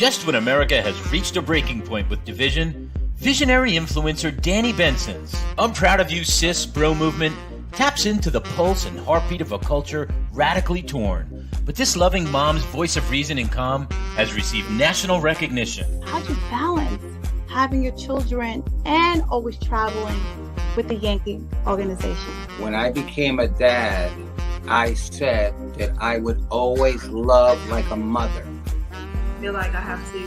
Just when America has reached a breaking point with division, visionary influencer Danni Benson's I'm Proud of You Sis bro movement taps into the pulse and heartbeat of a culture radically torn. But this loving mom's voice of reason and calm has received national recognition. How do you balance having your children and always traveling with the Yankee organization? When I became a dad, I said that I would always love like a mother. I feel like I have to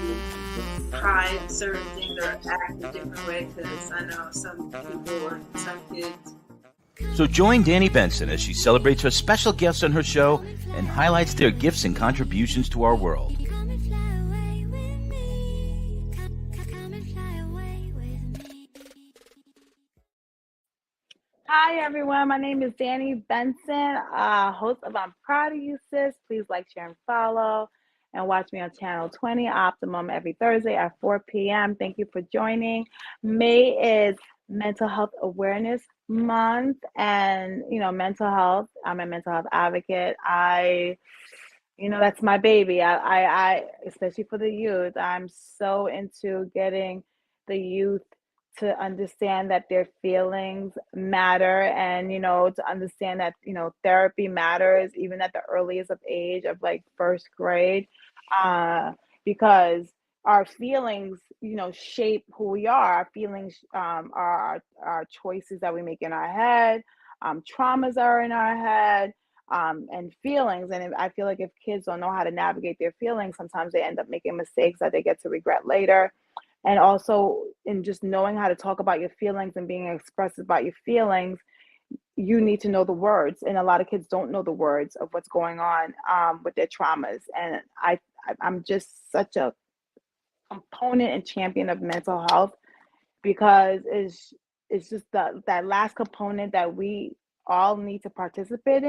try certain things or act a different way because I know some people or some kids. So join Danni Benson as she celebrates her special guests on her show and highlights their gifts and contributions to our world. Hi, everyone. My name is Danni Benson, host of I'm Proud of You Sis. Please like, share, and follow. And watch me on Channel 20 Optimum every Thursday at 4 p.m. Thank you for joining. May is Mental Health Awareness Month, and mental health. I'm a mental health advocate. That's my baby. I especially for the youth. I'm so into getting the youth to understand that their feelings matter, and to understand that therapy matters even at the earliest of age of like first grade, because our feelings shape who we are. Our feelings are our choices that we make in our head. Traumas are in our head, and feelings. And I feel like if kids don't know how to navigate their feelings, sometimes they end up making mistakes that they get to regret later. And also in just knowing how to talk about your feelings and being expressive about your feelings, you need to know the words. And a lot of kids don't know the words of what's going on with their traumas. And I'm just such a component and champion of mental health, because it's just that last component that we all need to participate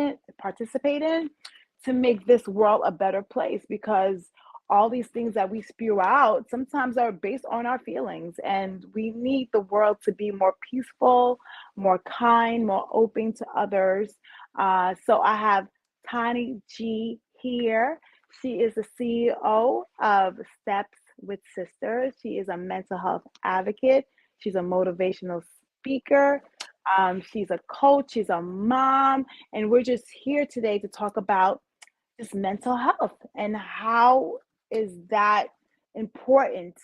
in to make this world a better place, because all these things that we spew out sometimes are based on our feelings, and we need the world to be more peaceful, more kind, more open to others. So I have Tani G here. She is the CEO of Steps with Sisters. She is a mental health advocate. She's a motivational speaker. She's a coach. She's a mom. And we're just here today to talk about just mental health and how is that important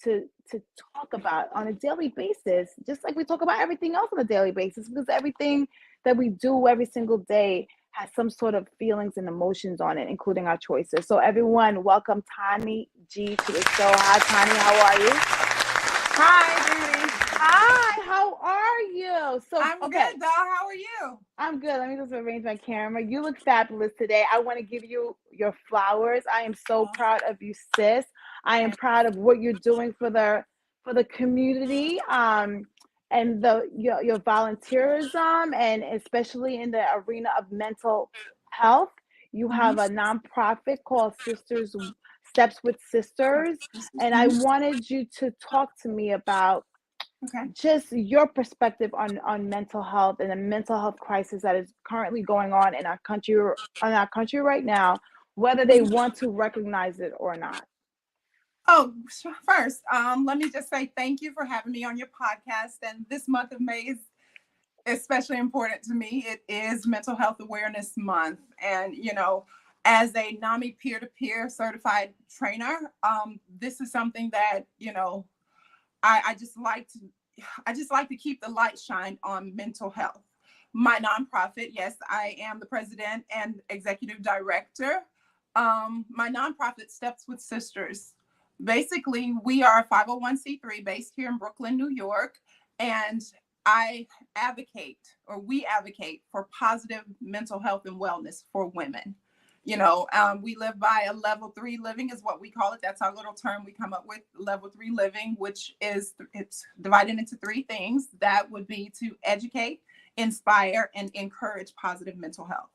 to talk about on a daily basis, just like we talk about everything else on a daily basis, because everything that we do every single day has some sort of feelings and emotions on it, including our choices. So everyone, welcome Tani G to the show. Hi, Tani. How are you? Hi, Danny. Hi, how are you? So I'm good, doll. How are you? I'm good. Let me just arrange my camera. You look fabulous today. I want to give you your flowers. I am so proud of you, sis. I am proud of what you're doing for the community, and your volunteerism, and especially in the arena of mental health. You have a nonprofit called Steps with Sisters, and I wanted you to talk to me about just your perspective on mental health and the mental health crisis that is currently going on in our country right now, whether they want to recognize it or not. Oh, first, let me just say thank you for having me on your podcast. And this month of May is especially important to me. It is Mental Health Awareness Month. And, as a NAMI peer-to-peer certified trainer, this is something that, I just like to keep the light shine on mental health. My nonprofit, yes, I am the president and executive director. My nonprofit, Steps with Sisters. Basically, we are a 501c3 based here in Brooklyn, New York, and we advocate for positive mental health and wellness for women. We live by a level 3 living is what we call it. That's our little term we come up with, level 3 living, which is, it's divided into 3 things. That would be to educate, inspire, and encourage positive mental health.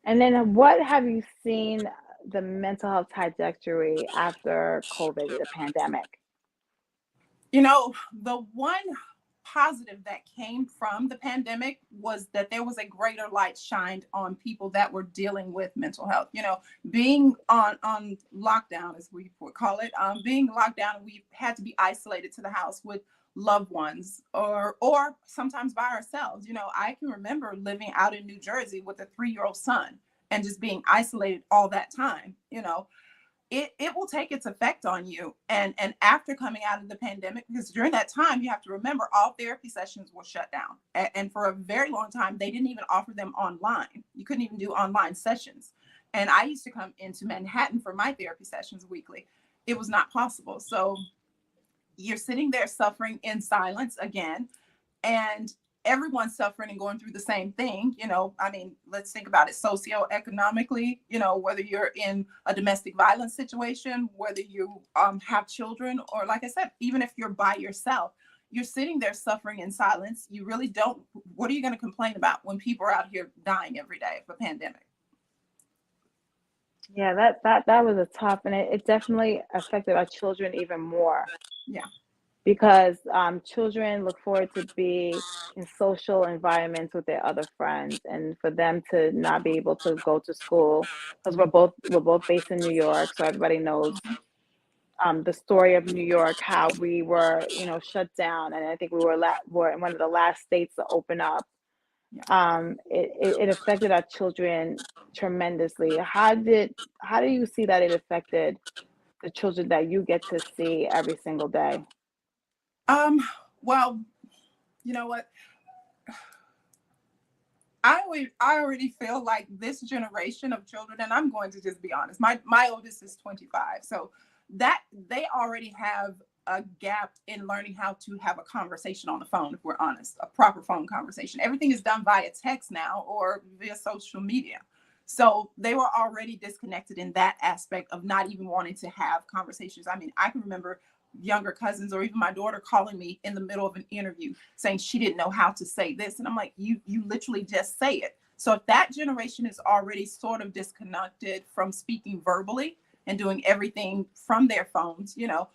And then what have you seen the mental health trajectory after COVID, the pandemic? The one positive that came from the pandemic was that there was a greater light shined on people that were dealing with mental health. You know, being on lockdown, as we would call it, being locked down, we had to be isolated to the house with loved ones or sometimes by ourselves. You know, I can remember living out in New Jersey with a 3-year-old son and just being isolated all that time. You know, it will take its effect on you. And after coming out of the pandemic, because during that time, you have to remember all therapy sessions were shut down. And for a very long time, they didn't even offer them online. You couldn't even do online sessions. And I used to come into Manhattan for my therapy sessions weekly. It was not possible. So you're sitting there suffering in silence again, and everyone's suffering and going through the same thing. You know, I mean, let's think about it socioeconomically, you know, whether you're in a domestic violence situation, whether you have children, or like I said, even if you're by yourself, you're sitting there suffering in silence. You really don't, what are you going to complain about when people are out here dying every day of a pandemic? Yeah, that was a tough, and it definitely affected our children even more. Yeah. Because children look forward to be in social environments with their other friends, and for them to not be able to go to school, because we're both based in New York, so everybody knows the story of New York, how we were, you know, shut down, and I think we were in one of the last states to open up. It affected our children tremendously. How do you see that it affected the children that you get to see every single day? Well, you know what? I already feel like this generation of children, and I'm going to just be honest, my oldest is 25. So that they already have a gap in learning how to have a conversation on the phone, if we're honest, a proper phone conversation. Everything is done via text now or via social media. So they were already disconnected in that aspect of not even wanting to have conversations. I mean, I can remember younger cousins or even my daughter calling me in the middle of an interview saying she didn't know how to say this. And I'm like, you literally just say it. So if that generation is already sort of disconnected from speaking verbally and doing everything from their phones, you know,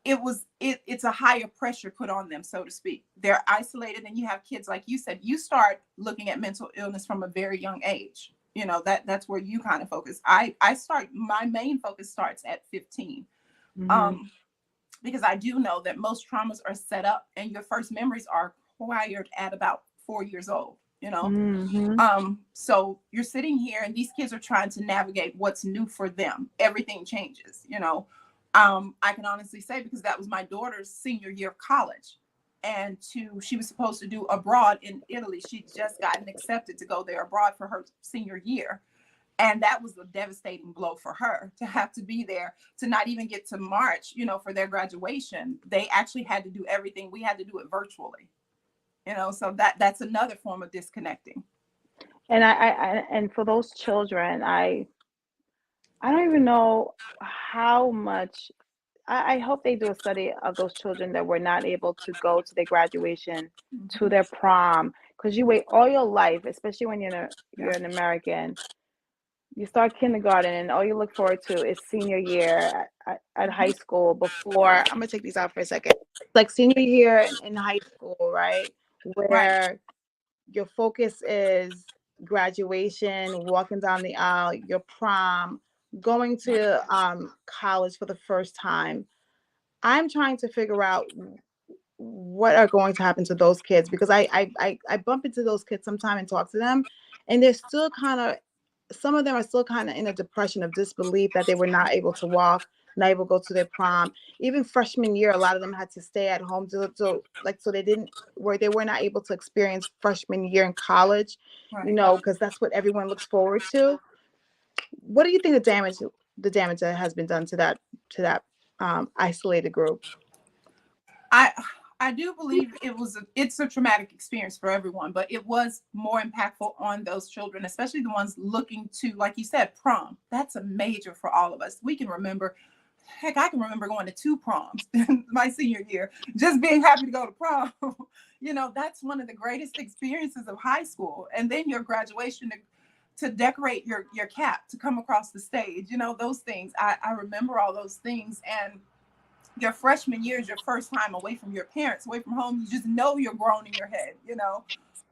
it's a higher pressure put on them, so to speak. They're isolated, and you have kids, like you said, you start looking at mental illness from a very young age. You know, that's where you kind of focus. My main focus starts at 15. Mm-hmm. Because I do know that most traumas are set up and your first memories are acquired at about 4 years old, you know? Mm-hmm. So you're sitting here and these kids are trying to navigate what's new for them. Everything changes, you know? I can honestly say, because that was my daughter's senior year of college, and she was supposed to do abroad in Italy. She'd just gotten accepted to go there abroad for her senior year. And that was a devastating blow for her to have to be there, to not even get to March, you know, for their graduation. They actually had to do everything. We had to do it virtually, you know, so that's another form of disconnecting. And and for those children, I don't even know how much. I hope they do a study of those children that were not able to go to their graduation, to their prom, because you wait all your life, especially when you're an American. You start kindergarten, and all you look forward to is senior year at high school. Before, I'm gonna take these out for a second. Like senior year in high school, right? Right. Where your focus is graduation, walking down the aisle, your prom, going to college for the first time. I'm trying to figure out what are going to happen to those kids, because I bump into those kids sometime and talk to them, and they're still kind of, some of them are still kind of in a depression of disbelief that they were not able to walk, not able to go to their prom. Even freshman year, a lot of them had to stay at home so they were not able to experience freshman year in college, Right. you know, because that's what everyone looks forward to. What do you think the damage that has been done to that isolated group? I do believe it's a traumatic experience for everyone, but it was more impactful on those children, especially the ones looking to, like you said, prom. That's a major for all of us. We can remember, heck, I can remember going to 2 proms in my senior year, just being happy to go to prom. You know, that's one of the greatest experiences of high school. And then your graduation to decorate your cap, to come across the stage, you know, those things. I remember all those things. And your freshman year is your first time away from your parents, away from home. You just know you're grown in your head, you know.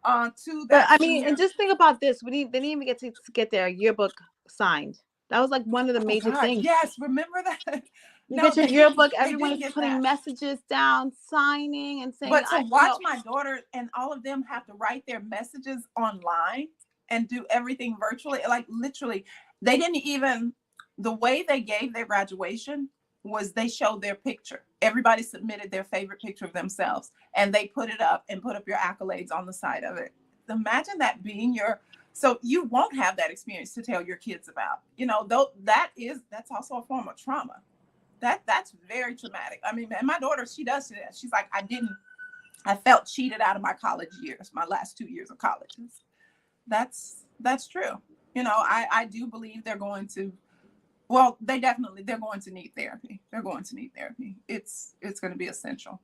To But that I mean, senior. and just think about this. They didn't even get their yearbook signed. That was like one of the Oh major God, things. yes, remember that? You No, get your they didn't. yearbook, They everyone didn't is get putting that. messages down, signing and saying, But to I watch know. my daughter and all of them have to write their messages online and do everything virtually, like literally, they didn't even, the way they gave their graduation was they showed their picture. Everybody submitted their favorite picture of themselves and they put it up and put up your accolades on the side of it. Imagine that being your, so you won't have that experience to tell your kids about, you know, though that's also a form of trauma. That's very traumatic. I mean, and my daughter, she does that. She's like, I felt cheated out of my college years, my last 2 years of college. That's true. You know, I do believe they're going to, well, they're going to need therapy. They're going to need therapy. It's going to be essential.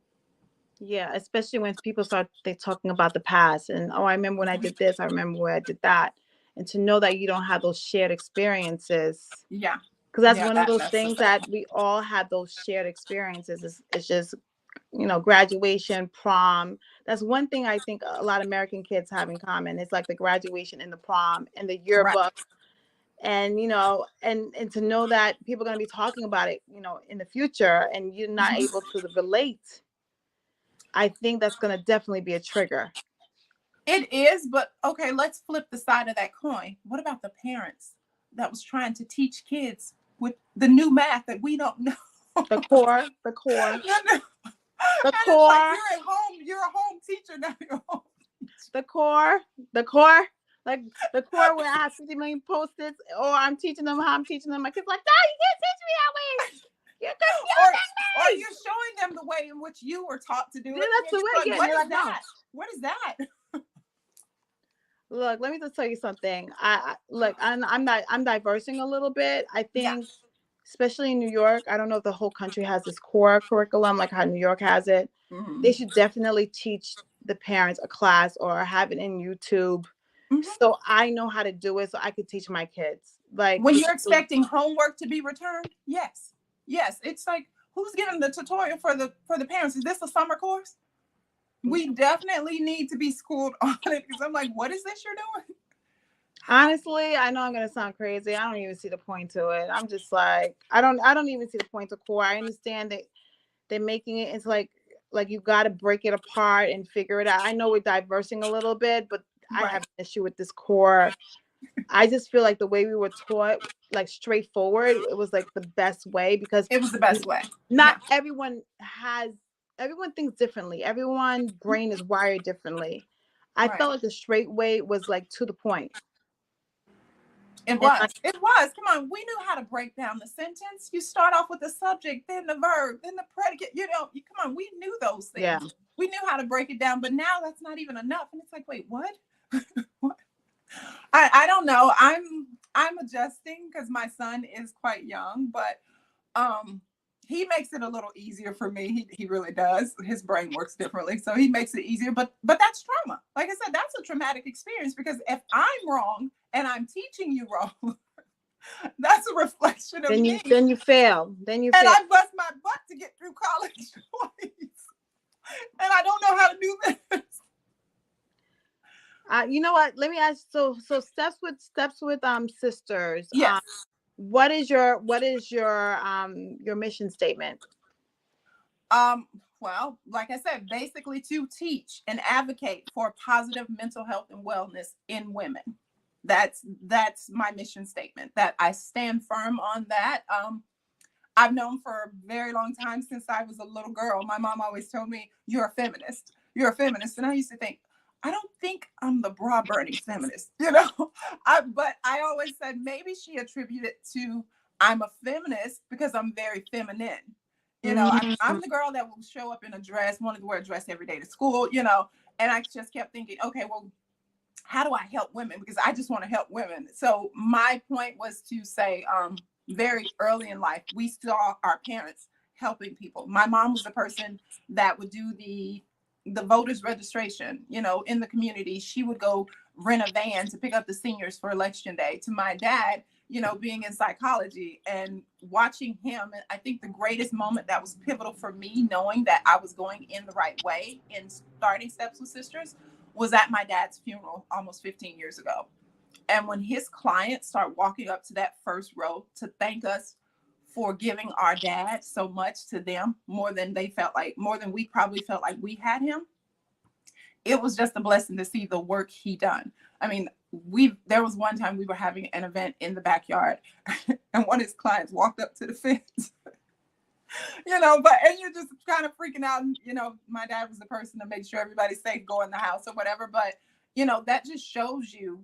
Yeah, especially when people start talking about the past and, oh, I remember when I did this, I remember when I did that. And to know that you don't have those shared experiences. Yeah. Because that's Yeah, one of those that's things that we all have those shared experiences. It's just, you know, graduation, prom. That's one thing I think a lot of American kids have in common. It's like the graduation and the prom and the yearbook. right. And, you know, and to know that people are going to be talking about it, you know, in the future and you're not able to relate. I think that's going to definitely be a trigger. It is, but okay, let's flip the side of that coin. What about the parents that was trying to teach kids with the new math that we don't know? The core. No, no. The core. And it's like you're a home teacher now. The core. Like the core where I have 50 million post-its, or I'm teaching them how I'm teaching them. My kids like, no, you can't teach me that way. You're confusing or me. you're showing them the way in which you were taught to do it. That's the way. Like, what is like, that? no. What is that? Look, let me just tell you something. I'm diversing a little bit. I think, especially in New York, I don't know if the whole country has this core curriculum like how New York has it. Mm-hmm. They should definitely teach the parents a class or have it in YouTube, so I know how to do it, so I could teach my kids. Like when you're expecting homework to be returned, yes, it's like, who's giving the tutorial for the parents? Is this a summer course? We definitely need to be schooled on it, because I'm like, what is this you're doing? Honestly, I know I'm gonna sound crazy. I don't even see the point to it. I'm just like, I don't even see the point to core. I understand that they're making it. It's like you got to break it apart and figure it out. I know we're diversing a little bit, but I have an issue with this core. I just feel like the way we were taught, like straightforward, it was like the best way, because it was the best way. Not everyone thinks differently. Everyone's brain is wired differently. I felt like the straight way was like to the point. It was. Come on, we knew how to break down the sentence. You start off with the subject, then the verb, then the predicate. You know, come on, we knew those things. Yeah. We knew how to break it down, but now that's not even enough. And it's like, wait, what? What? I don't know. I'm adjusting because my son is quite young, but he makes it a little easier for me. He really does. His brain works differently, so he makes it easier. But that's trauma. Like I said, that's a traumatic experience, because if I'm wrong and I'm teaching you wrong, that's a reflection of me. Then you fail. And I bust my butt to get through college twice, and I don't know how to do this. You know what? Let me ask. So steps with sisters. Yes. What is your mission statement? Well, like I said, basically to teach and advocate for positive mental health and wellness in women. That's my mission statement. That I stand firm on that. I've known for a very long time, since I was a little girl. My mom always told me, "You're a feminist. You're a feminist," and I used to think, I don't think I'm the bra burning feminist, you know. But I always said maybe she attributed it to, I'm a feminist because I'm very feminine. You know, I'm the girl that will show up in a dress, wanted to wear a dress every day to school, you know. And I just kept thinking, okay, well, how do I help women? Because I just want to help women. So my point was to say, very early in life, we saw our parents helping people. My mom was the person that would do the voters registration, you know, in the community. She would go rent a van to pick up the seniors for election day. To my dad, being in psychology and watching him. And I think the greatest moment that was pivotal for me, knowing that I was going in the right way in starting Steps with Sisters, was at my dad's funeral almost 15 years ago. And when his clients start walking up to that first row to thank us for giving our dad so much to them, more than we probably felt like we had him, it was just a blessing to see the work he done. I mean, there was one time we were having an event in the backyard and one of his clients walked up to the fence, and you're just kind of freaking out. And, my dad was the person to make sure everybody's safe, go in the house or whatever. But, that just shows you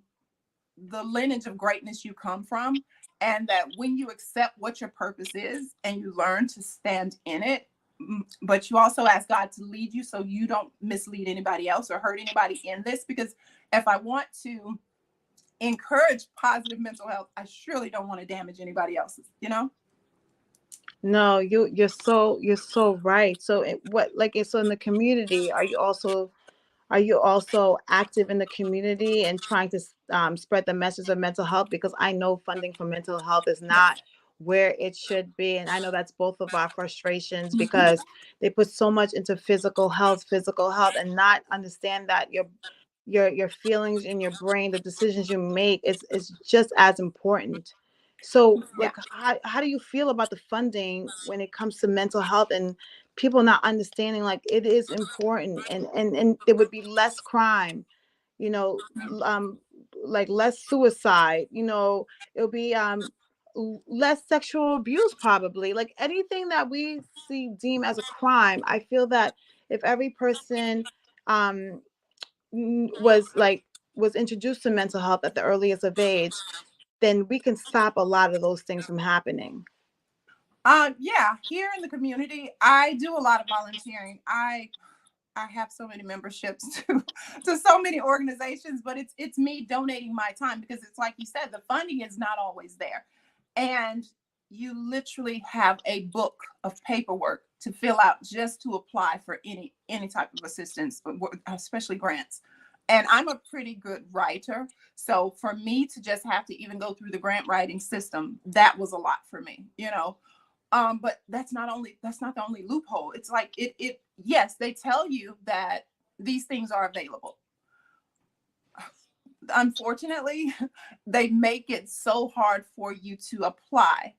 the lineage of greatness you come from, and that when you accept what your purpose is and you learn to stand in it, but you also ask God to lead you so you don't mislead anybody else or hurt anybody in this. Because if I want to encourage positive mental health, I surely don't want to damage anybody else's, No, you're so right. So so in the community, are you also active in the community and trying to spread the message of mental health? Because I know funding for mental health is not where it should be. And I know that's both of our frustrations, because they put so much into physical health, and not understand that your feelings in your brain, the decisions you make is just as important. So how do you feel about the funding when it comes to mental health and people not understanding like it is important, and there would be less crime, like less suicide, it'll be less sexual abuse, probably, like anything that we deem as a crime. I feel that if every person was introduced to mental health at the earliest of age, then we can stop a lot of those things from happening. Here in the community, I do a lot of volunteering. I have so many memberships to so many organizations, but it's me donating my time, because it's like you said, the funding is not always there. And you literally have a book of paperwork to fill out just to apply for any type of assistance, especially grants. And I'm a pretty good writer. So for me to just have to even go through the grant writing system, that was a lot for me, but that's not the only loophole. It's like yes, they tell you that these things are available. Unfortunately, they make it so hard for you to apply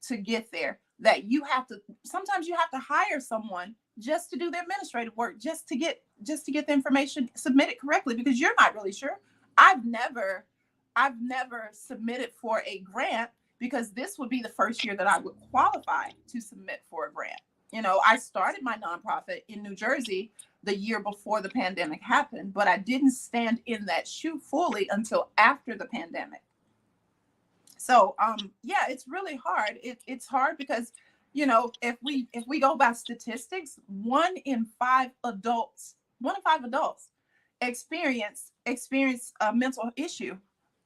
to get there that sometimes you have to hire someone just to do the administrative work, just to get the information submitted correctly, because you're not really sure. I've never submitted for a grant, because this would be the first year that I would qualify to submit for a grant. I started my nonprofit in New Jersey the year before the pandemic happened, but I didn't stand in that shoe fully until after the pandemic. So, it's really hard. It's hard because, if we go by statistics, one in five adults experience a mental issue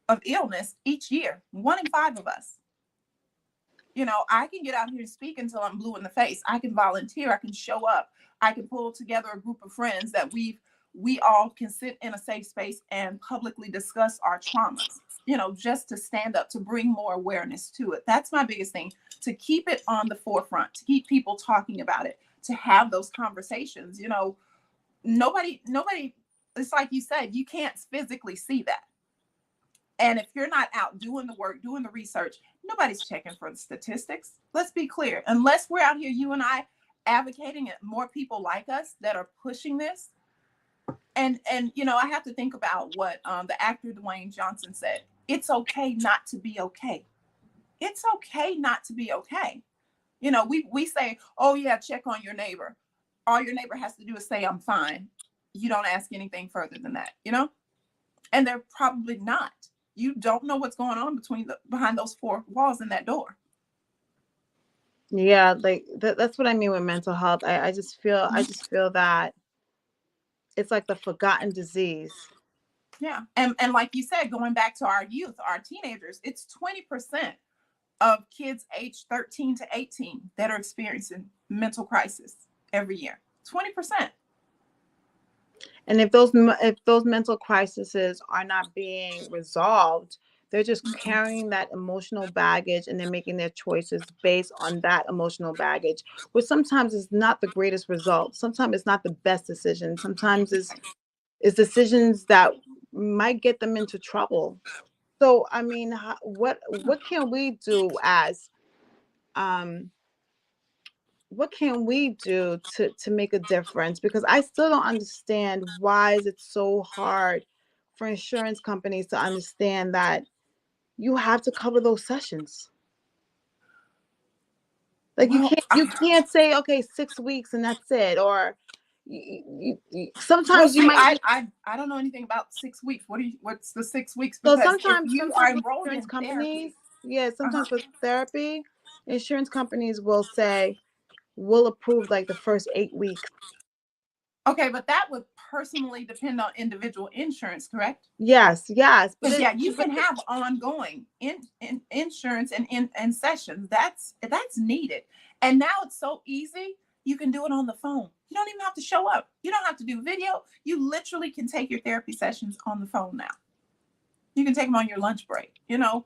of illness each year. 1 in 5 of us. I can get out here and speak until I'm blue in the face. I can volunteer. I can show up. I can pull together a group of friends that we all can sit in a safe space and publicly discuss our traumas, just to stand up, to bring more awareness to it. That's my biggest thing, to keep it on the forefront, to keep people talking about it, to have those conversations. Nobody, it's like you said, you can't physically see that. And if you're not out doing the work, doing the research, nobody's checking for the statistics. Let's be clear. Unless we're out here, you and I, advocating, and more people like us that are pushing this. And I have to think about what the actor Dwayne Johnson said. It's okay not to be okay. It's okay not to be okay. We say, oh yeah, check on your neighbor. All your neighbor has to do is say, I'm fine. You don't ask anything further than that, and they're probably not. You don't know what's going on behind those 4 walls in that door. Yeah, like that's what I mean with mental health. I just feel that it's like the forgotten disease. Yeah, and like you said, going back to our youth, our teenagers, it's 20% of kids aged 13 to 18 that are experiencing mental crisis every year. 20%. And if those mental crises are not being resolved, They're just carrying that emotional baggage, and they're making their choices based on that emotional baggage, which sometimes is not the greatest result. Sometimes it's not the best decision. Sometimes it's decisions that might get them into trouble. So, I mean, what can we do as um what can we do to make a difference? Because I still don't understand why is it so hard for insurance companies to understand that you have to cover those sessions. Like Well, you can't say, okay, 6 weeks and that's it. Or well, sometimes you see, might. I don't know anything about 6 weeks. What's the 6 weeks? So Because if you are sometimes with enrolled insurance in companies, therapy, yeah, uh-huh. sometimes with therapy, insurance companies will say, we'll approve like the first 8 weeks. Okay, but that would personally depend on individual insurance, correct? Yes, but Because yeah, you can have ongoing insurance and in sessions. That's needed. And now it's so easy. You can do it on the phone. You don't even have to show up. You don't have to do video. You literally can take your therapy sessions on the phone now. You can take them on your lunch break. You know,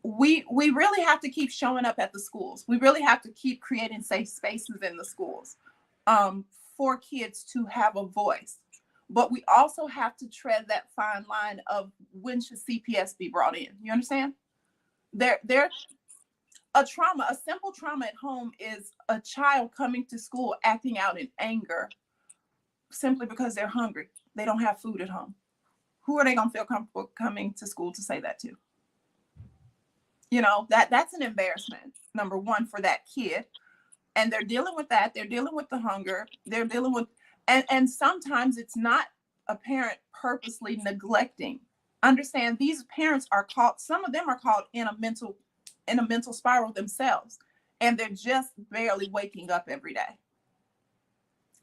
we really have to keep showing up at the schools. We really have to keep creating safe spaces in the schools for kids to have a voice. But we also have to tread that fine line of when should CPS be brought in. You understand? There a trauma, a simple trauma at home is a child coming to school acting out in anger simply because they're hungry. They don't have food at home. Who are they going to feel comfortable coming to school to say that to? You know, that's an embarrassment, number one, for that kid. And they're dealing with that. They're dealing with the hunger. They're dealing with, and sometimes it's not a parent purposely neglecting. Understand, these parents are caught, some of them are caught in a mental spiral themselves, and they're just barely waking up every day.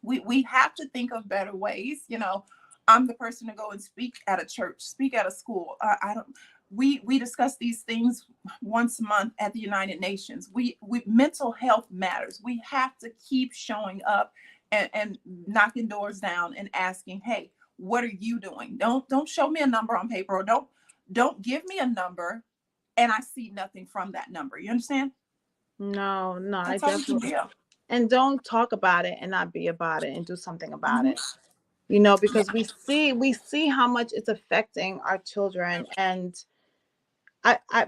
We have to think of better ways. You know, I'm the person to go and speak at a church, speak at a school. We discuss these things once a month at the United Nations. We mental health matters. We have to keep showing up and knocking doors down and asking, hey, what are you doing? Don't show me a number on paper, or don't give me a number and I see nothing from that number. You understand? No, I That's all we can definitely. do. And don't talk about it and not be about it and do something about Mhm. it. You know, because Yeah. we see how much it's affecting our children. And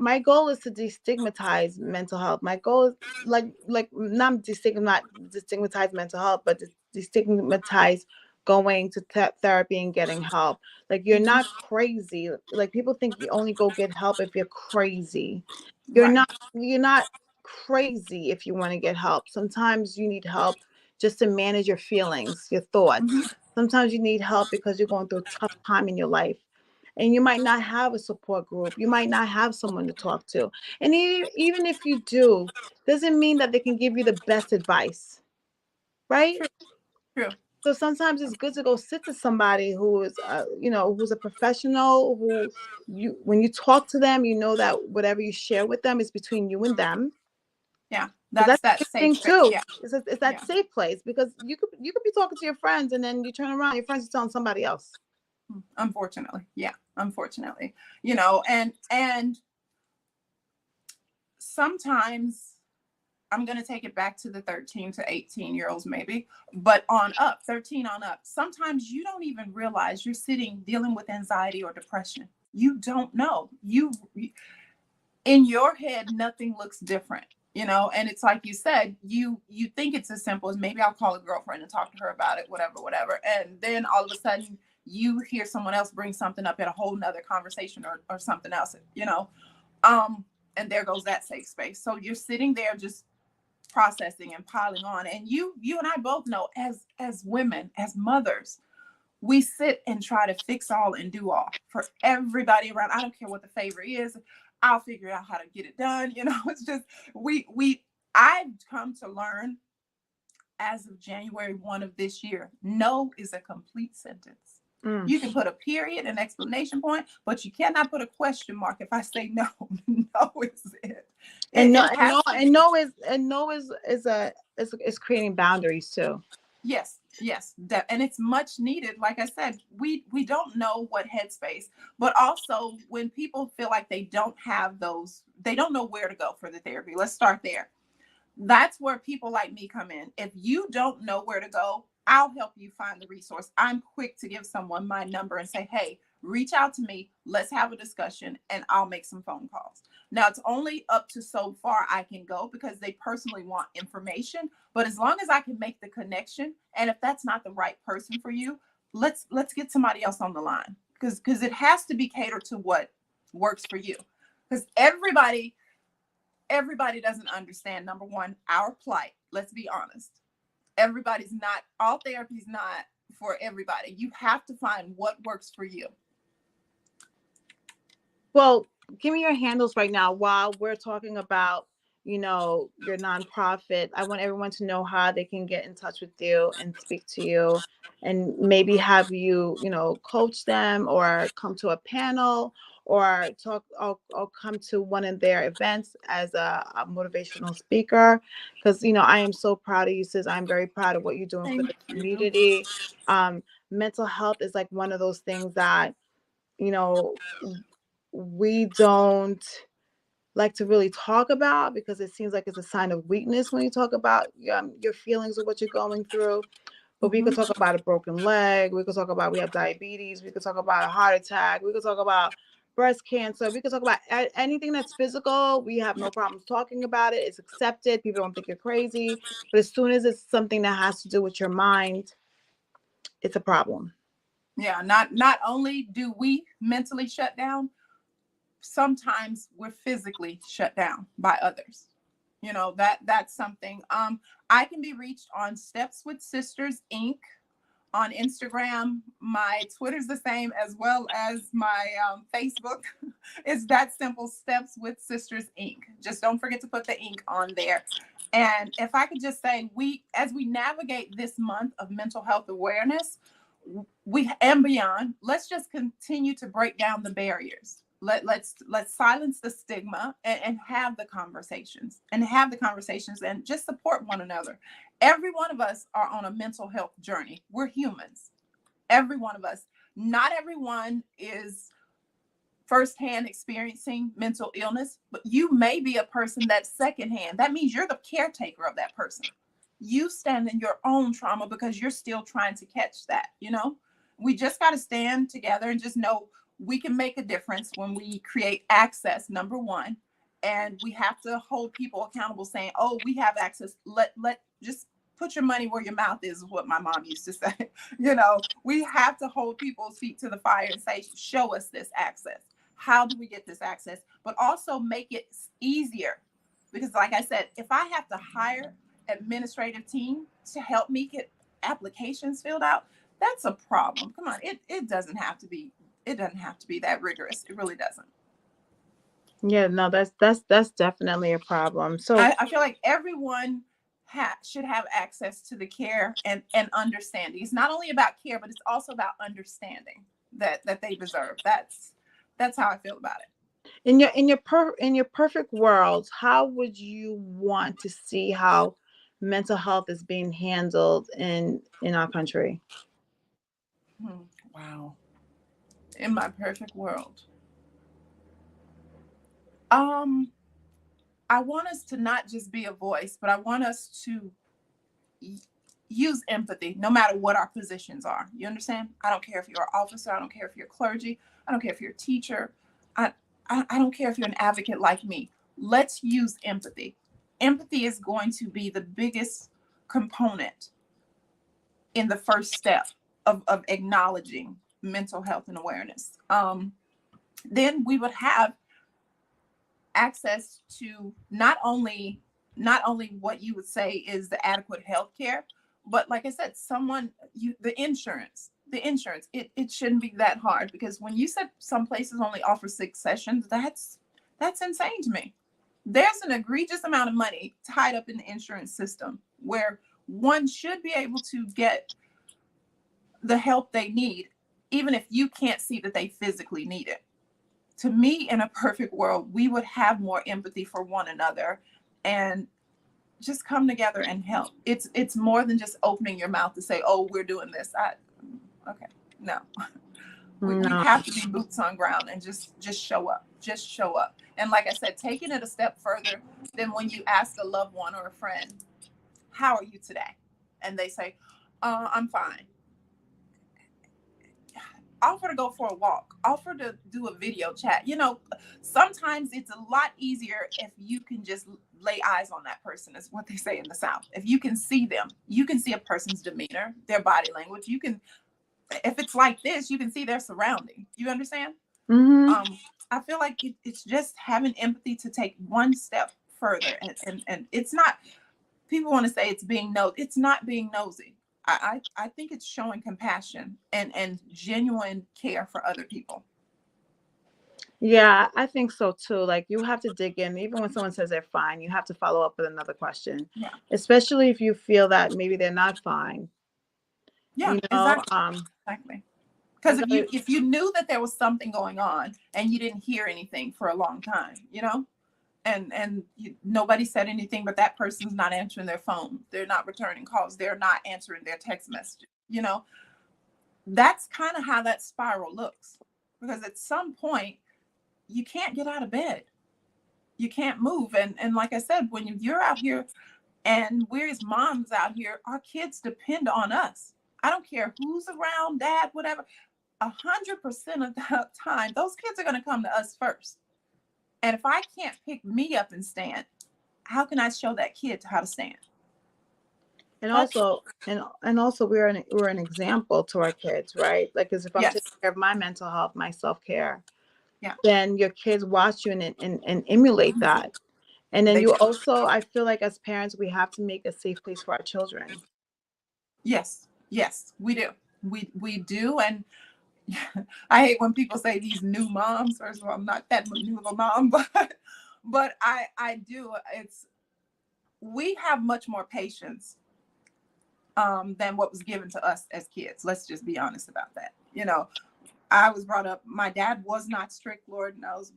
my goal is to destigmatize mental health. My goal is like not destigmatize mental health, but to destigmatize going to therapy and getting help. Like, you're not crazy. Like, people think you only go get help if you're crazy. You're Right. not you're not crazy if you want to get help. Sometimes you need help just to manage your feelings, your thoughts. Mhm. Sometimes you need help because you're going through a tough time in your life, and you might not have a support group. You might not have someone to talk to. And even if you do, doesn't mean that they can give you the best advice, right? True. True. So sometimes it's good to go sit to somebody who is, who's a professional, when you talk to them, you know that whatever you share with them is between you and them. Yeah. Because That's that's that the safe thing space. too. Yeah. It's that Yeah. safe place, because you could be talking to your friends, and then you turn around, your friends are telling somebody else. Unfortunately. Yeah. Unfortunately. You know, and sometimes I'm going to take it back to the 13 to 18-year-olds maybe, but on up, 13 on up. Sometimes you don't even realize you're dealing with anxiety or depression. You don't know. In your head, nothing looks different, you know? And it's like you said, you think it's as simple as maybe I'll call a girlfriend and talk to her about it, whatever. And then all of a sudden you hear someone else bring something up in a whole nother conversation or something else, you know? And there goes that safe space. So you're sitting there just processing and piling on. And you and I both know, as women, as mothers, we sit and try to fix all and do all for everybody around. I don't care what the favor is. I'll figure out how to get it done. You know, it's just, I've come to learn as of January 1 of this year, no is a complete sentence. You can put a period, an explanation point, but you cannot put a question mark. If I say no, no is it. And no is creating boundaries too. Yes, Yes, and it's much needed. Like I said, we don't know what headspace, but also when people feel like they don't have those, they don't know where to go for the therapy. Let's start there. That's where people like me come in. If you don't know where to go, I'll help you find the resource. I'm quick to give someone my number and say, hey, reach out to me. Let's have a discussion, and I'll make some phone calls. Now, it's only up to so far I can go because they personally want information. But as long as I can make the connection, and if that's not the right person for you, let's get somebody else on the line, because it has to be catered to what works for you. Because everybody doesn't understand, number one, our plight. Let's be honest. All therapy is not for everybody. You have to find what works for you. Well, give me your handles right now while we're talking about, your nonprofit. I want everyone to know how they can get in touch with you and speak to you, and maybe have you, coach them or come to a panel or talk or come to one of their events as a motivational speaker. Because, I am so proud of you, sis. I'm very proud of what you're doing for the community. Mental health is like one of those things that, we don't like to really talk about, because it seems like it's a sign of weakness when you talk about your feelings or what you're going through. But we could talk about a broken leg. We could talk about we have diabetes. We could talk about a heart attack. We could talk about breast cancer. We could talk about anything that's physical. We have no problems talking about it. It's accepted. People don't think you're crazy. But as soon as it's something that has to do with your mind, it's a problem. Yeah, not only do we mentally shut down, sometimes we're physically shut down by others. That's something. I can be reached on Steps with Sisters Inc. on Instagram. My Twitter's the same, as well as my Facebook. It's that simple, Steps with Sisters Inc. Just don't forget to put the ink on there. And if I could just say, as we navigate this month of mental health awareness, and beyond, let's just continue to break down the barriers. Let's silence the stigma and have the conversations and just support one another. Every one of us are on a mental health journey. We're humans. Every one of us. Not everyone is firsthand experiencing mental illness, but you may be a person that's secondhand. That means you're the caretaker of that person. You stand in your own trauma because you're still trying to catch that. We just got to stand together and just know we can make a difference when we create access, number one. And we have to hold people accountable, saying, oh, we have access. Let just put your money where your mouth is what my mom used to say. We have to hold people's feet to the fire and say, show us this access. How do we get this access? But also make it easier. Because like I said, if I have to hire administrative team to help me get applications filled out, that's a problem. Come on, it doesn't have to be that rigorous. It really doesn't. Yeah, no, that's definitely a problem. So I feel like everyone should have access to the care and understanding. It's not only about care, but it's also about understanding that they deserve. That's how I feel about it. In your perfect world, how would you want to see how mental health is being handled in our country? Wow. In my perfect world, I want us to not just be a voice, but I want us to use empathy, no matter what our positions are. You understand? I don't care if you're an officer. I don't care if you're clergy. I don't care if you're a teacher. I don't care if you're an advocate like me. Let's use empathy. Empathy is going to be the biggest component in the first step of acknowledging mental health and awareness. Then we would have access to not only what you would say is the adequate health care, but like I said, the insurance, it shouldn't be that hard, because when you said some places only offer 6 sessions, that's insane to me. There's an egregious amount of money tied up in the insurance system where one should be able to get the help they need, even if you can't see that they physically need it. To me, in a perfect world, we would have more empathy for one another and just come together and help. It's more than just opening your mouth to say, oh, we're doing this. Okay, no. We have to be boots on ground and just show up. Just show up. And like I said, taking it a step further than when you ask a loved one or a friend, how are you today? And they say, I'm fine. Offer to go for a walk. Offer to do a video chat. You know, sometimes it's a lot easier if you can just lay eyes on that person, is what they say in the South. If you can see them, you can see a person's demeanor, their body language. You can, if it's like this, you can see their surrounding. You understand? Mm-hmm. I feel like it's just having empathy to take one step further. And it's not, people want to say it's being nosy. It's not being nosy. I think it's showing compassion and genuine care for other people. Yeah, I think so too. Like, you have to dig in. Even when someone says they're fine, you have to follow up with another question. Yeah. Especially if you feel that maybe they're not fine. Yeah, You know, exactly. Because if you knew that there was something going on and you didn't hear anything for a long time, you know, and nobody said anything, but that person's not answering their phone, they're not returning calls, they're not answering their text messages, you know, that's kind of how that spiral looks. Because at some point you can't get out of bed, you can't move, and like I said, when you're out here and we're as moms out here, our kids depend on us. I don't care who's around, dad, whatever. 100% of the time, those kids are going to come to us first. And if I can't pick me up and stand, how can I show that kid how to stand? and also we're an example to our kids, right? Like, because if I'm taking care of my mental health, my self-care, then your kids watch you and emulate that. And then you also, I feel like as parents, we have to make a safe place for our children. Yes, we do. We do. And I hate when people say these new moms. First of all, I'm not that new of a mom, but I do. We have much more patience than what was given to us as kids. Let's just be honest about that. You know, I was brought up, my dad was not strict, Lord knows.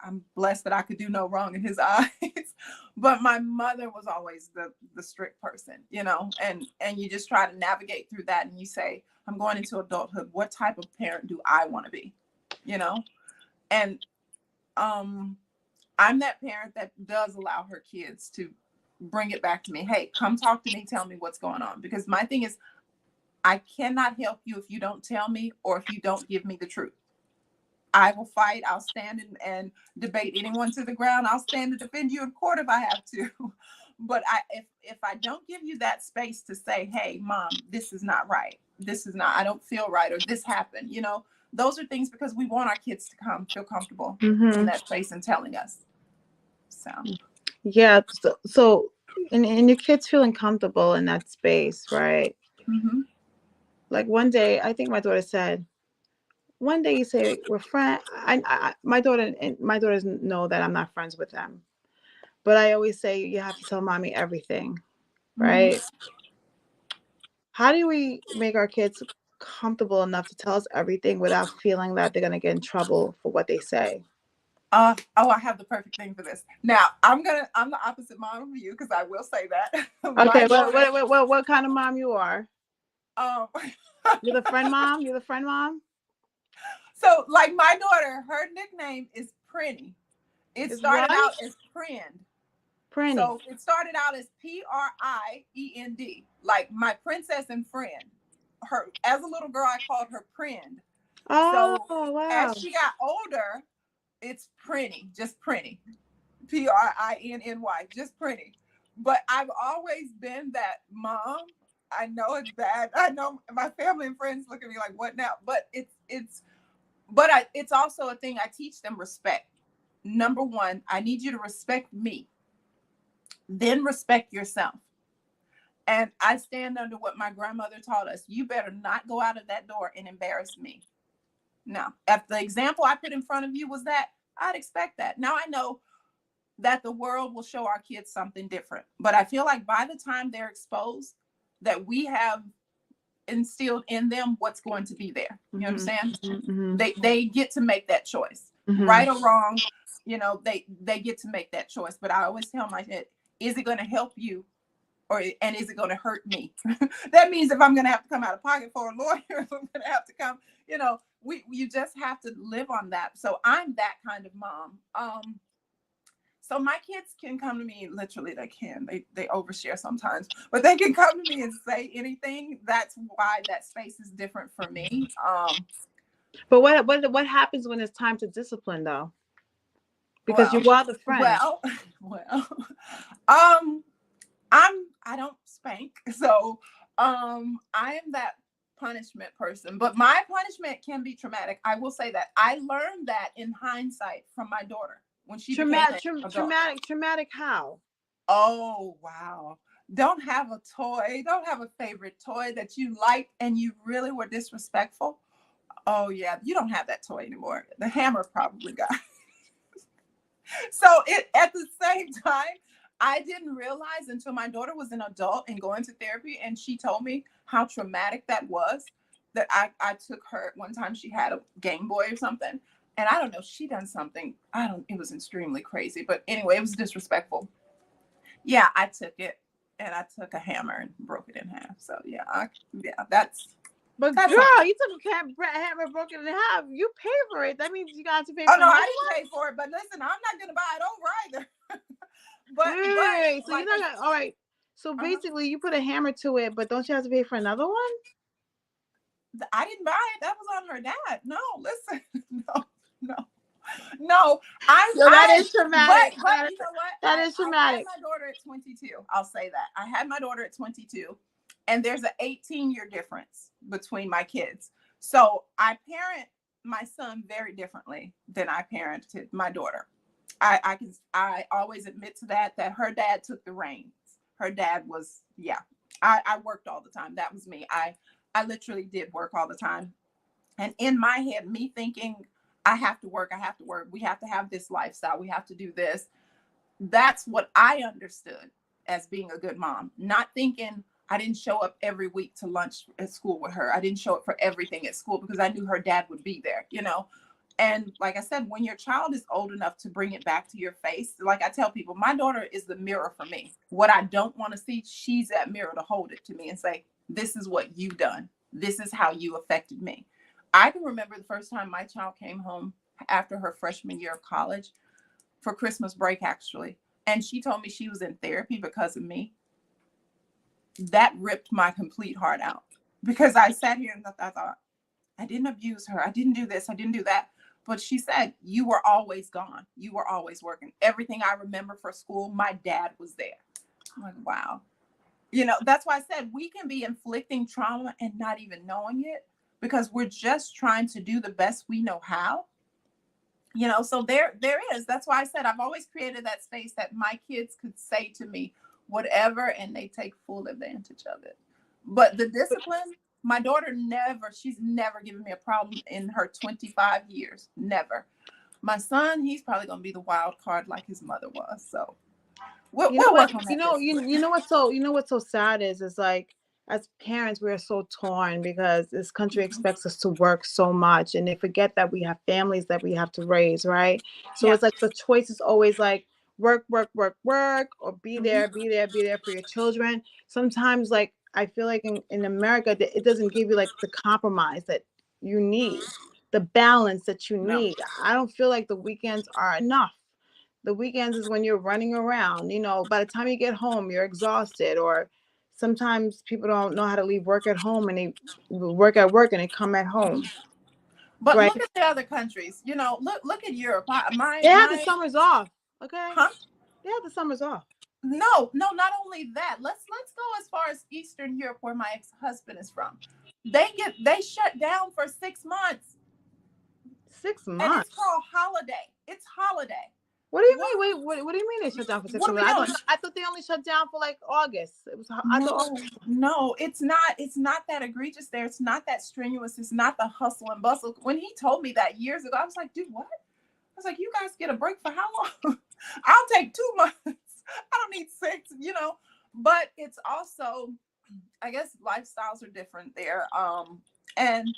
I'm blessed that I could do no wrong in his eyes. But my mother was always the strict person, you know, and you just try to navigate through that, and you say, I'm going into adulthood. What type of parent do I want to be? You know? And I'm that parent that does allow her kids to bring it back to me. Hey, come talk to me. Tell me what's going on. Because my thing is, I cannot help you if you don't tell me or if you don't give me the truth. I will fight. I'll stand and debate anyone to the ground. I'll stand to defend you in court if I have to. But if I don't give you that space to say, hey, mom, this is not right. This is not, I don't feel right, or this happened, you know, those are things because we want our kids to feel comfortable in that space and telling us. So. Yeah. So and your kids feeling comfortable in that space, right? Mm-hmm. Like one day, I think my daughter said, one day you say we're friends. My daughters know that I'm not friends with them, but I always say you have to tell mommy everything, right? Mm-hmm. How do we make our kids comfortable enough to tell us everything without feeling that they're gonna get in trouble for what they say? I have the perfect thing for this. Now I'm the opposite mom of you, because I will say that. Okay, what kind of mom you are? You're the friend mom? You're the friend mom? So, like, my daughter, her nickname is Prinny. It started out as Friend. So it started out as Priend, like my princess and friend. Her, as a little girl, I called her Priend. Oh, so wow. As she got older, it's Prinny, just Prinny. Prinny, just Prinny. But I've always been that mom. I know it's bad. I know my family and friends look at me like, what now? But it's also a thing I teach them: respect. Number one, I need you to respect me. Then respect yourself. And I stand under what my grandmother taught us. You better not go out of that door and embarrass me. Now, if the example I put in front of you was that, I'd expect that. Now I know that the world will show our kids something different. But I feel like by the time they're exposed, that we have instilled in them what's going to be there. You understand? Mm-hmm. They get to make that choice. Mm-hmm. Right or wrong, you know, they get to make that choice. But I always tell my kid, is it going to help you? And is it going to hurt me? That means if I'm going to have to come out of pocket for a lawyer, if I'm going to have to come, you just have to live on that. So I'm that kind of mom. So my kids can come to me, literally they overshare sometimes, but they can come to me and say anything. That's why that space is different for me. But what happens when it's time to discipline though? Because you are the friend. I don't spank, so I am that punishment person, but my punishment can be traumatic. I will say that I learned that in hindsight from my daughter when she traumatic how? Oh wow. Don't have a favorite toy that you liked and you really were disrespectful. Oh yeah, you don't have that toy anymore. The hammer probably got. So at the same time, I didn't realize until my daughter was an adult and going to therapy, and she told me how traumatic that was, that I took her one time. She had a Game Boy or something, and I don't know, she done something. It was extremely crazy, but anyway, it was disrespectful. Yeah, I took it, and I took a hammer and broke it in half. So yeah, that's. But that's girl, something. you took a hammer broken in half. You pay for it. That means you got to pay. Oh for no, it. I didn't pay for it. But listen, I'm not gonna buy it over either. Wait, so like, you're not gonna, all right. So basically, you put a hammer to it, but don't you have to pay for another one? I didn't buy it. That was on her dad. No, listen, no. That is traumatic. But you know what? That is traumatic. I had my daughter at 22. I'll say that. I had my daughter at 22, and there's an 18-year difference between my kids. So I parent my son very differently than I parented my daughter. I always admit to that her dad took the reins. Her dad was, I worked all the time. That was me. I literally did work all the time. And in my head, me thinking, I have to work. We have to have this lifestyle. We have to do this. That's what I understood as being a good mom. Not thinking I didn't show up every week to lunch at school with her. I didn't show up for everything at school because I knew her dad would be there, And like I said, when your child is old enough to bring it back to your face, like I tell people, my daughter is the mirror for me. What I don't want to see, she's that mirror to hold it to me and say, this is what you've done. This is how you affected me. I can remember the first time my child came home after her freshman year of college for Christmas break, actually. And she told me she was in therapy because of me. That ripped my complete heart out because I sat here and I thought, I didn't abuse her. I didn't do this. I didn't do that. But she said, you were always gone. You were always working. Everything I remember for school, my dad was there. I'm like, wow. That's why I said we can be inflicting trauma and not even knowing it because we're just trying to do the best we know how. So there is. That's why I said I've always created that space that my kids could say to me whatever, and they take full advantage of it. But the discipline, my daughter she's never given me a problem in her 25 years. Never. My son, he's probably going to be the wild card like his mother was. So we'll work on that. You know what's so sad is like, as parents, we're so torn because this country expects us to work so much, and they forget that we have families that we have to raise, right? So it's like the choice is always like work, or be there for your children. Sometimes, like, I feel like in America, it doesn't give you like the compromise that you need, the balance that you need. I don't feel like the weekends are enough. The weekends is when you're running around, by the time you get home, you're exhausted, or sometimes people don't know how to leave work at home and they work at work and they come at home. But right? Look at the other countries. Look at Europe. They have the summers off. Okay. Huh? They have the summers off. No, not only that. Let's go as far as Eastern Europe, where my ex-husband is from. They shut down for 6 months. 6 months. And it's called holiday. It's holiday. What do you mean? Wait, what do you mean they shut down for 6 months? I thought they only shut down for like August. It was no, it's not. It's not that egregious there. It's not that strenuous. It's not the hustle and bustle. When he told me that years ago, I was like, dude, what? I was like, you guys get a break for how long? I'll take 2 months. I don't need 6, But it's also, I guess lifestyles are different there. And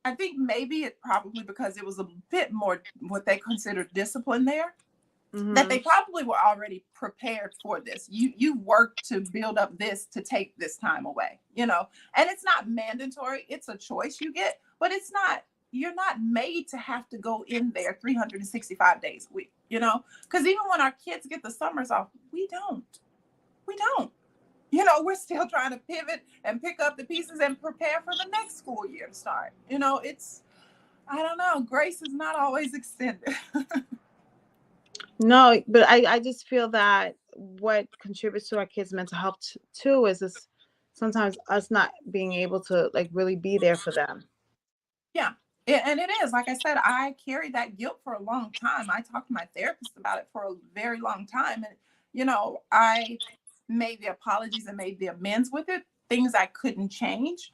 I think maybe it probably because it was a bit more what they consider discipline there. that they probably were already prepared for this. You worked to build up this to take this time away, you know, and it's not mandatory. It's a choice you get, but it's not, you're not made to have to go in there 365 days a week, you know, because even when our kids get the summers off, we don't, you know, we're still trying to pivot and pick up the pieces and prepare for the next school year to start. You know, it's, I don't know, grace is not always extended. No, but I just feel that what contributes to our kids' mental health too is this sometimes us not being able to like really be there for them. Yeah. And it is, like I said, I carried that guilt for a long time. I talked to my therapist about it for a very long time. And, you know, I made the apologies and made the amends with it, things I couldn't change.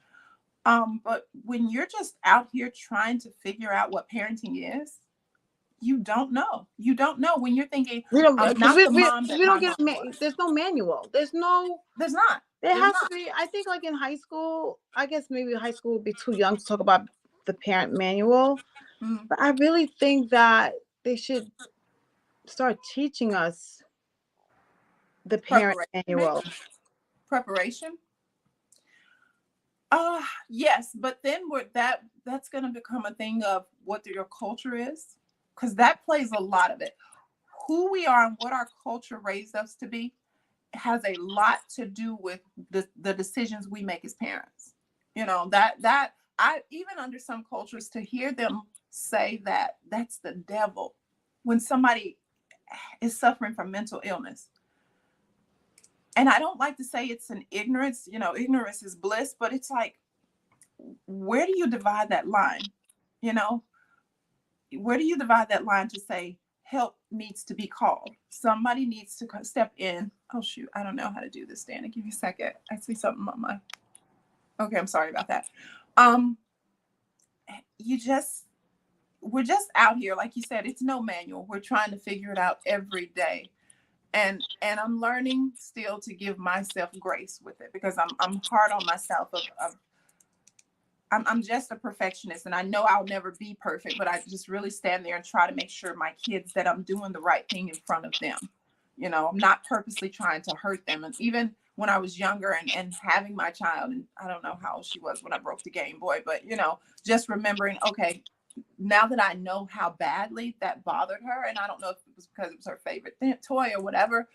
But when you're just out here trying to figure out what parenting is, you don't know. You don't know when you're thinking, I'm not the mom that we don't my get mom was. there's no manual. There's not. There has to be. I think like in high school, I guess maybe high school would be too young to talk about the parent manual. Mm. But I really think that they should start teaching us the parent manual. Preparation. Yes, but then that's going to become a thing of what your culture is, because that plays a lot of it. Who we are and what our culture raised us to be has a lot to do with the decisions we make as parents. You know, that I even under some cultures, to hear them say that that's the devil when somebody is suffering from mental illness. And I don't like to say it's an ignorance, you know, ignorance is bliss, but it's like, where do you divide that line? You know, where do you divide that line to say help needs to be called? Somebody needs to step in. Oh, shoot. I don't know how to do this, Danny. Give me a second. I see something on my. Okay. I'm sorry about that. We're just out here. Like you said, it's no manual. We're trying to figure it out every day. And I'm learning still to give myself grace with it, because I'm hard on myself. I'm just a perfectionist, and I know I'll never be perfect, but I just really stand there and try to make sure my kids that I'm doing the right thing in front of them. You know, I'm not purposely trying to hurt them. And even when I was younger and having my child, and I don't know how old she was when I broke the Game Boy, but, you know, just remembering, okay, now that I know how badly that bothered her, and I don't know if it was because it was her favorite toy or whatever,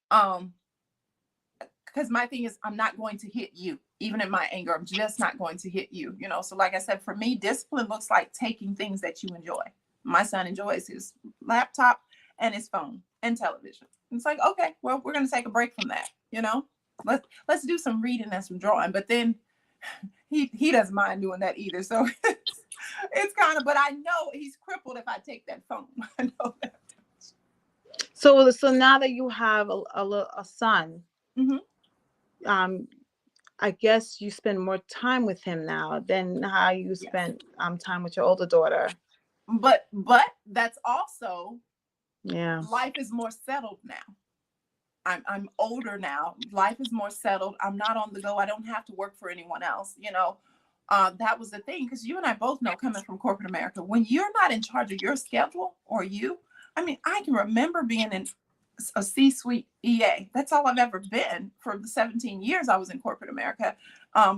because my thing is, I'm not going to hit you. Even in my anger, I'm just not going to hit you, you know? So like I said, for me, discipline looks like taking things that you enjoy. My son enjoys his laptop and his phone and television. It's like, okay, well, we're going to take a break from that, you know? Let's do some reading and some drawing. But then he doesn't mind doing that either. So it's kind of, but I know he's crippled if I take that phone. I know that. So now that you have a son, mm-hmm. I guess you spend more time with him now than how you spent time with your older daughter. But that's also, life is more settled now. I'm older now. Life is more settled. I'm not on the go. I don't have to work for anyone else. You know, that was the thing, because you and I both know, coming from corporate America, when you're not in charge of your schedule, I mean, I can remember being in a C-suite EA. That's all I've ever been for the 17 years I was in corporate America.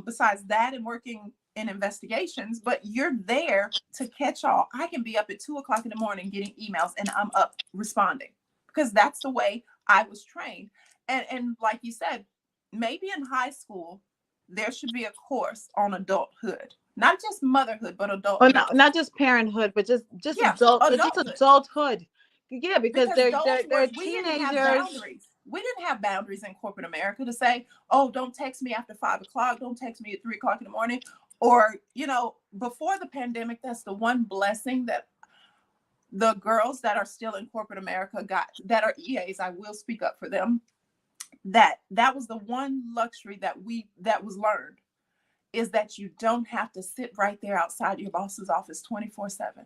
Besides that, and working in investigations, but you're there to catch all. I can be up at 2:00 in the morning getting emails, and I'm up responding, because that's the way I was trained. And like you said, maybe in high school, there should be a course on adulthood, not just motherhood, but adulthood. Oh, not just parenthood, but just adulthood. Yeah, because they're teenagers. We didn't have boundaries in corporate America to say, oh, don't text me after 5:00. Don't text me at 3:00 in the morning. Or, you know, before the pandemic, that's the one blessing that the girls that are still in corporate America got, that are EAs, I will speak up for them. That was the one luxury that was learned, is that you don't have to sit right there outside your boss's office 24/7,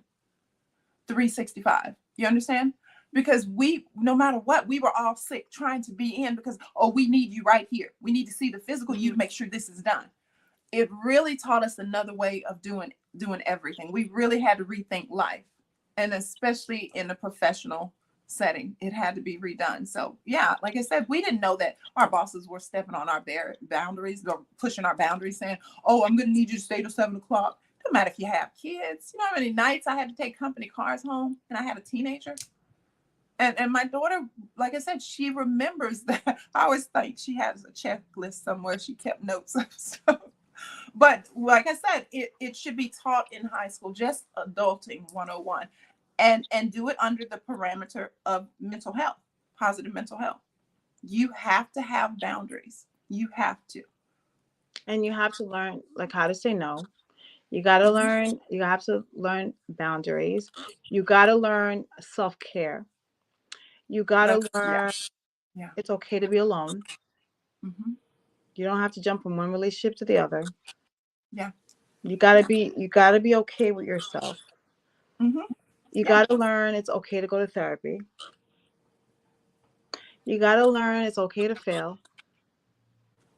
365. You understand? Because no matter what, we were all sick trying to be in, because, oh, we need you right here. We need to see the physical you to make sure this is done. It really taught us another way of doing everything. We really had to rethink life, and especially in the professional setting. It had to be redone. So yeah, like I said, we didn't know that our bosses were stepping on our boundaries or pushing our boundaries, saying, "Oh, I'm going to need you to stay till 7 o'clock." No matter if you have kids. You know how many nights I had to take company cars home, and I had a teenager. And my daughter, like I said, she remembers that. I always think she has a checklist somewhere. She kept notes of stuff. But like I said, it should be taught in high school, just adulting 101, and do it under the parameter of mental health, positive mental health. You have to have boundaries. You have to. And you have to learn like how to say no. You got to learn, you have to learn boundaries. You got to learn self-care. You got to learn Yeah. it's okay to be alone. Mm-hmm. You don't have to jump from one relationship to the other. Yeah. You got to be okay with yourself. Mm-hmm. You got to learn it's okay to go to therapy. You got to learn it's okay to fail.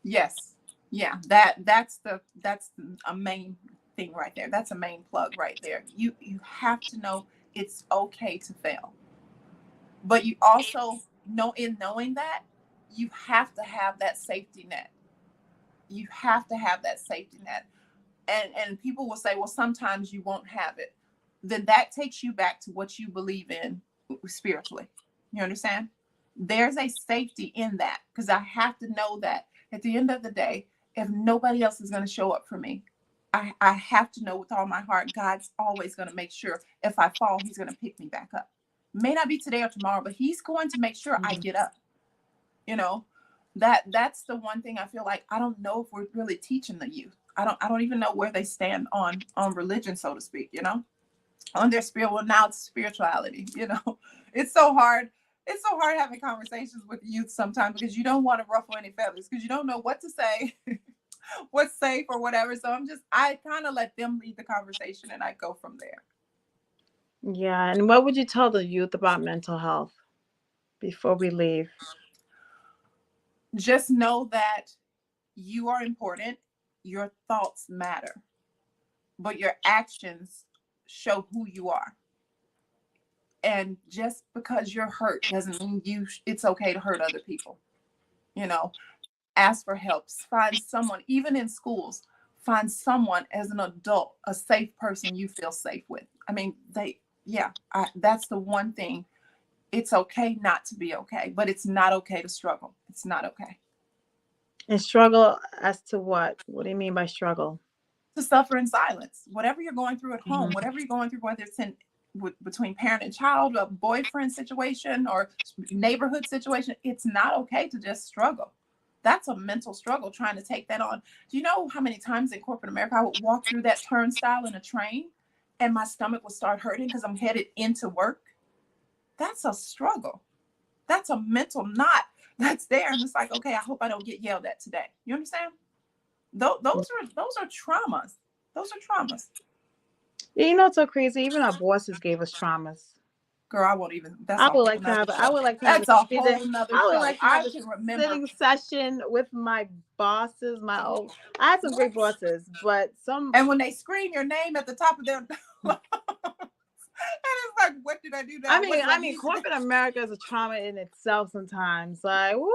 Yes. Yeah. That's a main thing right there. That's a main plug right there. You have to know it's okay to fail. But you also know, in knowing that, you have to have that safety net. You have to have that safety net. And people will say, well, sometimes you won't have it. Then that takes you back to what you believe in spiritually. You understand? There's a safety in that, because I have to know that at the end of the day, if nobody else is going to show up for me, I have to know with all my heart, God's always going to make sure if I fall, he's going to pick me back up. May not be today or tomorrow, but he's going to make sure I get up. You know, that's the one thing I feel like I don't know if we're really teaching the youth. I don't even know where they stand on religion, so to speak, you know, on their spirit. Well, now it's spirituality, you know. It's so hard. It's so hard having conversations with youth sometimes, because you don't want to ruffle any feathers, because you don't know what to say, what's safe or whatever. So I kind of let them lead the conversation, and I go from there. Yeah. And what would you tell the youth about mental health before we leave? Just know that you are important. Your thoughts matter, but your actions show who you are. And just because you're hurt doesn't mean it's okay to hurt other people. You know, ask for help. Find someone, even in schools, find someone as an adult, a safe person you feel safe with. I mean, that's the one thing. It's okay not to be okay, but it's not okay to struggle. It's not okay. And struggle as to what? What do you mean by struggle? To suffer in silence. Whatever you're going through at home, whatever you're going through, whether it's between parent and child, a boyfriend situation or neighborhood situation, it's not okay to just struggle. That's a mental struggle, trying to take that on. Do you know how many times in corporate America I would walk through that turnstile in a train and my stomach would start hurting because I'm headed into work? That's a struggle. That's a mental knot that's there. And it's like, okay, I hope I don't get yelled at today. You understand? Those are traumas. Those are traumas. You know, it's so crazy. Even our bosses gave us traumas. Girl, I won't even. I would like to have That's a whole nother show. I would like to have I can remember sitting session with my bosses. I had some great bosses, but some. And when they scream your name at the top of their, and it's like, what did I do now? I mean, corporate America is a trauma in itself sometimes. Like, woo!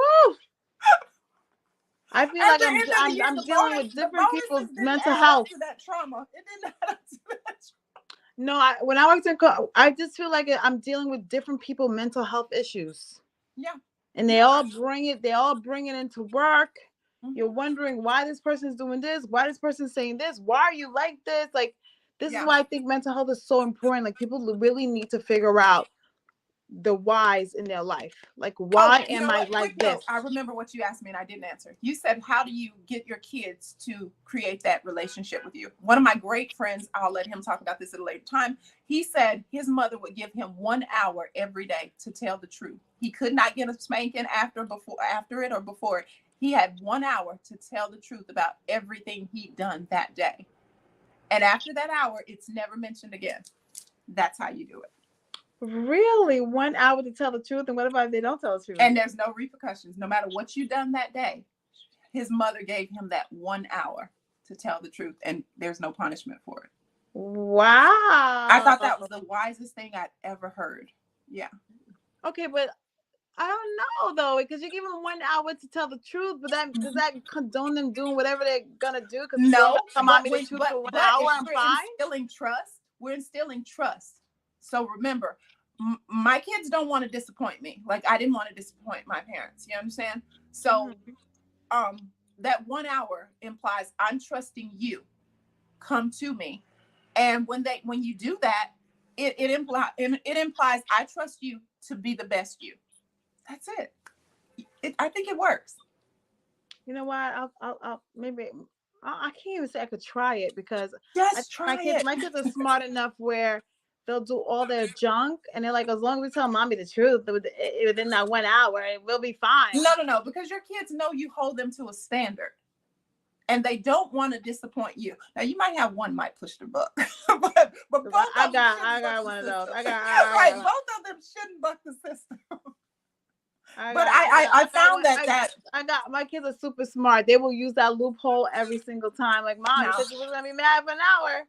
I feel like I'm dealing with different people's mental health. That trauma, it didn't add up to that. No, when I worked in, I just feel like I'm dealing with different people' mental health issues. Yeah. And they all bring it into work. Mm-hmm. You're wondering why this person's doing this, why this person's saying this, why are you like this? Like, this is why I think mental health is so important. Like, people really need to figure out the whys in their life. Like, why am I like this? I remember what you asked me and I didn't answer. You said, how do you get your kids to create that relationship with you? One of my great friends, I'll let him talk about this at a later time. He said his mother would give him 1 hour every day to tell the truth. He could not get a spanking after it or before it. He had 1 hour to tell the truth about everything he'd done that day. And after that hour, it's never mentioned again. That's how you do it. Really? 1 hour to tell the truth? And what about if they don't tell the truth? And there's no repercussions. No matter what you done that day, his mother gave him that 1 hour to tell the truth, and there's no punishment for it. Wow. I thought that was the wisest thing I'd ever heard. Yeah. Okay, but I don't know though, because you give them 1 hour to tell the truth, but that does that condone them doing whatever they're gonna do? Because they No, have to tell but mommy the truth for one but hour, if I'm we're fine. instilling trust, we're instilling trust. So remember, my kids don't want to disappoint me. Like I didn't want to disappoint my parents. You understand? So, that 1 hour implies I'm trusting you. Come to me, and when you do that, it implies I trust you to be the best you. That's it. I think it works. You know what? I'll maybe I can't even say I could try it because Just try it. my kids are smart enough where they'll do all their junk and they're like, as long as we tell mommy the truth within that 1 hour, it will be fine. No, because your kids know you hold them to a standard. And they don't want to disappoint you. Now you might have one might push the buck, but both I of them got one of those. Right, both of them shouldn't buck the system. But I found that I got my kids are super smart. They will use that loophole every single time. Like, Mom, you said you was gonna be mad for an hour.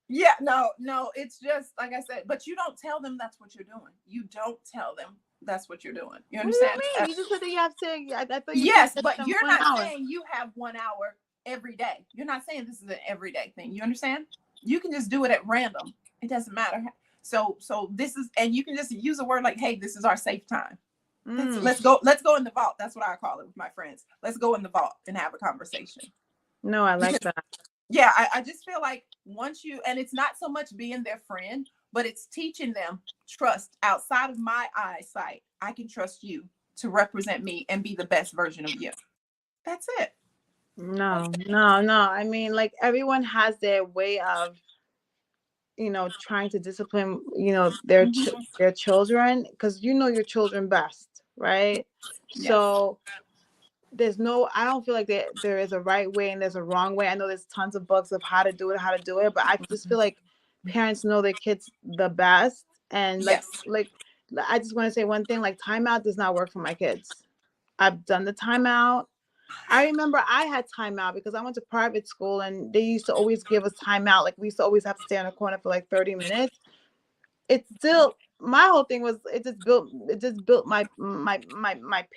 Yeah, no, it's just like I said. But you don't tell them that's what you're doing. You don't tell them that's what you're doing. You understand? What do you mean? You just said that you have to. I thought you yes, said but you're not 1 hour. saying you have 1 hour every day. You're not saying this is an everyday thing. You understand? You can just do it at random. It doesn't matter. So this is, and you can just use a word like, "Hey, this is our safe time. Let's go in the vault." That's what I call it with my friends. Let's go in the vault and have a conversation. No, I like that. Yeah, I just feel like once you, and it's not so much being their friend, but it's teaching them trust outside of my eyesight. I can trust you to represent me and be the best version of you. That's it. No. I mean, like everyone has their way of, trying to discipline, their children, because your children best, right? Yes. So I don't feel like there is a right way and there's a wrong way. I know there's tons of books of how to do it, but I just feel like parents know their kids the best. And like I just want to say one thing, like timeout does not work for my kids. I've done the timeout. I remember I had timeout because I went to private school and they used to always give us timeout. Like we used to always have to stay on a corner for like 30 minutes. It's still, my whole thing was it just built my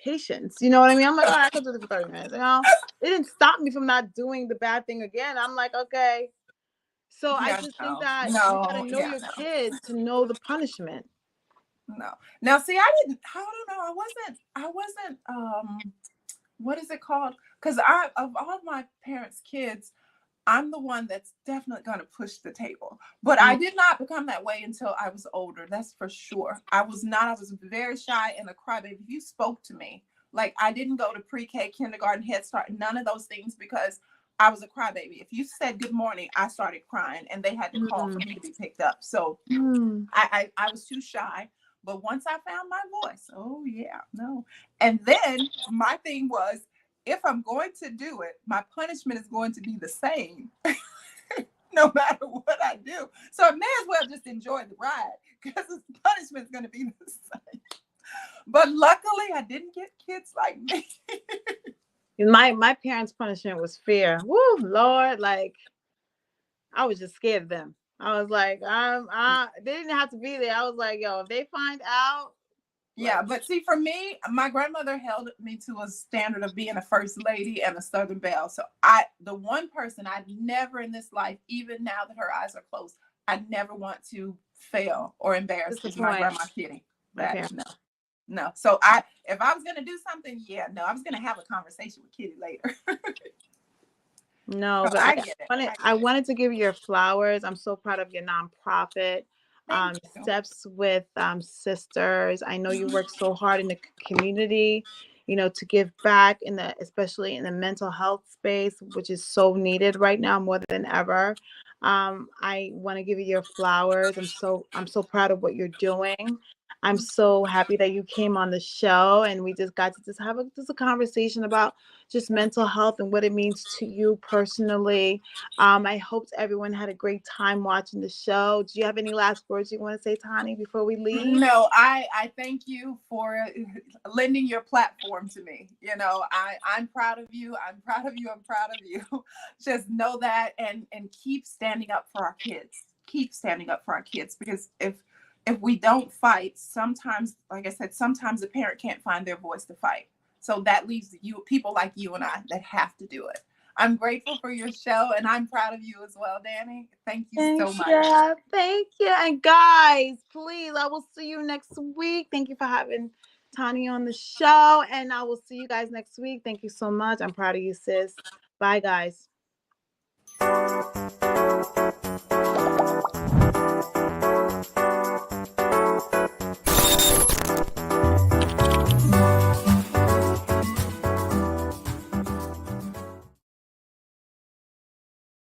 patience. You know what I mean? I'm like, all right, I can do this for 30 minutes. It didn't stop me from not doing the bad thing again. I'm like, okay. So I just think that you gotta know your kids to know the punishment. No. Now see, I don't know. I wasn't what is it called? Because of all my parents' kids, I'm the one that's definitely going to push the table. But I did not become that way until I was older. That's for sure. I was very shy and a crybaby. If you spoke to me, like I didn't go to pre-K, kindergarten, Head Start, none of those things because I was a crybaby. If you said good morning, I started crying and they had to call for me to be picked up. So I was too shy. But once I found my voice, oh yeah, no. And then my thing was, if I'm going to do it, my punishment is going to be the same, no matter what I do. So I may as well just enjoy the ride because the punishment is going to be the same. But luckily, I didn't get kids like me. My parents' punishment was fear. Woo, Lord, like I was just scared of them. I was like, they didn't have to be there. I was like, yo, if they find out. Yeah, but see, for me, my grandmother held me to a standard of being a first lady and a Southern belle. So the one person I never in this life, even now that her eyes are closed, I never want to fail or embarrass is my grandma Kitty. No. So if I was gonna do something, I was gonna have a conversation with Kitty later. No, but I wanted to give you your flowers. I'm so proud of your nonprofit, Steps with Sisters. I know you work so hard in the community, to give back especially in the mental health space, which is so needed right now more than ever. I want to give you your flowers. I'm so proud of what you're doing. I'm so happy that you came on the show and we just got to have a conversation about just mental health and what it means to you personally. I hope everyone had a great time watching the show. Do you have any last words you want to say, Tani, before we leave? No, I thank you for lending your platform to me. I'm proud of you. I'm proud of you. I'm proud of you. Just know that and keep standing up for our kids. Keep standing up for our kids because if if we don't fight, sometimes, like I said, sometimes the parent can't find their voice to fight. So that leaves you, people like you and I, that have to do it. I'm grateful for your show, and I'm proud of you as well, Danni. Thank you so much. Yeah, thank you. And guys, please, I will see you next week. Thank you for having Tani on the show, and I will see you guys next week. Thank you so much. I'm proud of you, sis. Bye, guys.